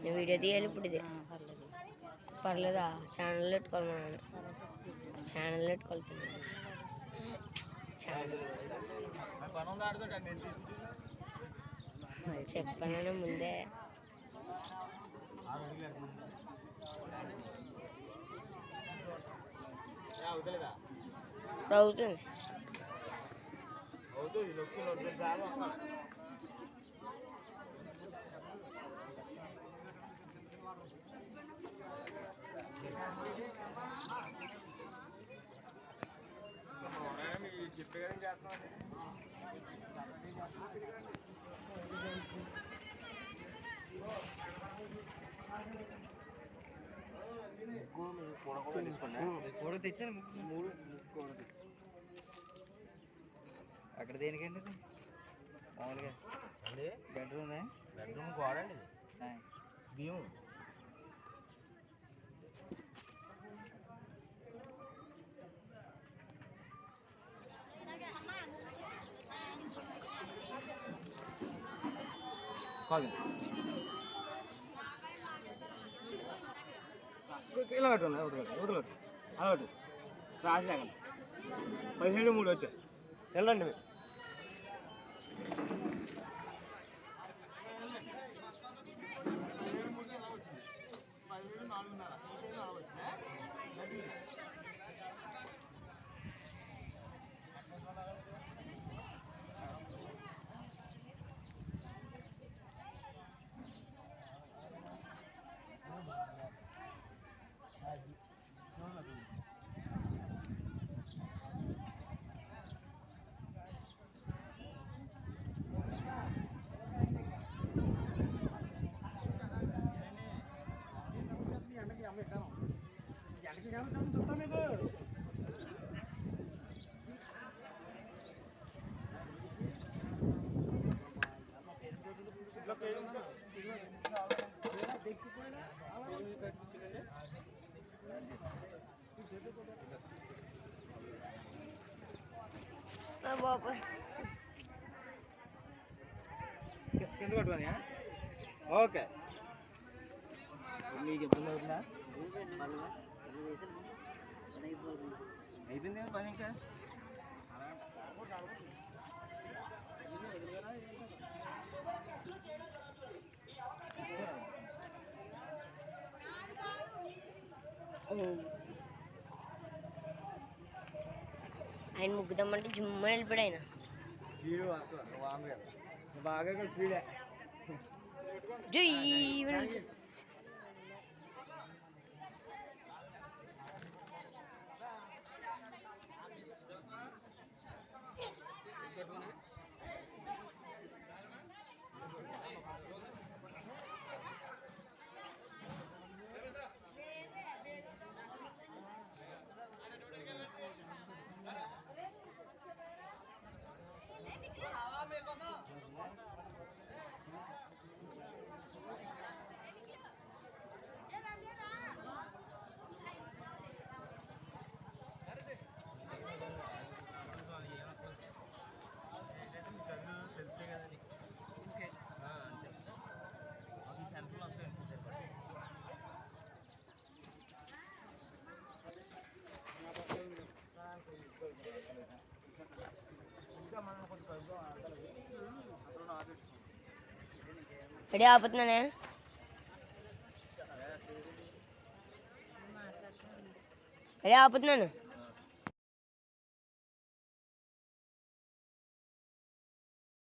నేను వీడియో తీయాలి ఇప్పుడు. ఇది పర్లేదా? ఛానల్ పెట్టుకోవాలి. మా నాన్న ఛానల్ పెట్టుకోవాలి. చెప్పాను ముందే. అవుతుంది. తెచ్చాను 3 కూడా తెచ్చు. అక్కడ దేనికండి మామూలుగా బెడ్రూమ్ గోడండి బియ్యం ఇలా కట్టు వదలట్టు అలవాటు రాజలేకండి 17 వచ్చాయి. వెళ్ళండి మీరు. కింద పట్టుకొని ఓకే. మీకు ఇబ్బంది అవుతుందా? అయిపోయింది కదా పని. ఇంకా ఆయన ముగ్గుదామంటే జుమ్మని వెళ్ళిపోయాడు. ఆయన బాగా స్పీడే. రెడీ ఆపుతున్నానే. రెడీ ఆపుతున్నాను.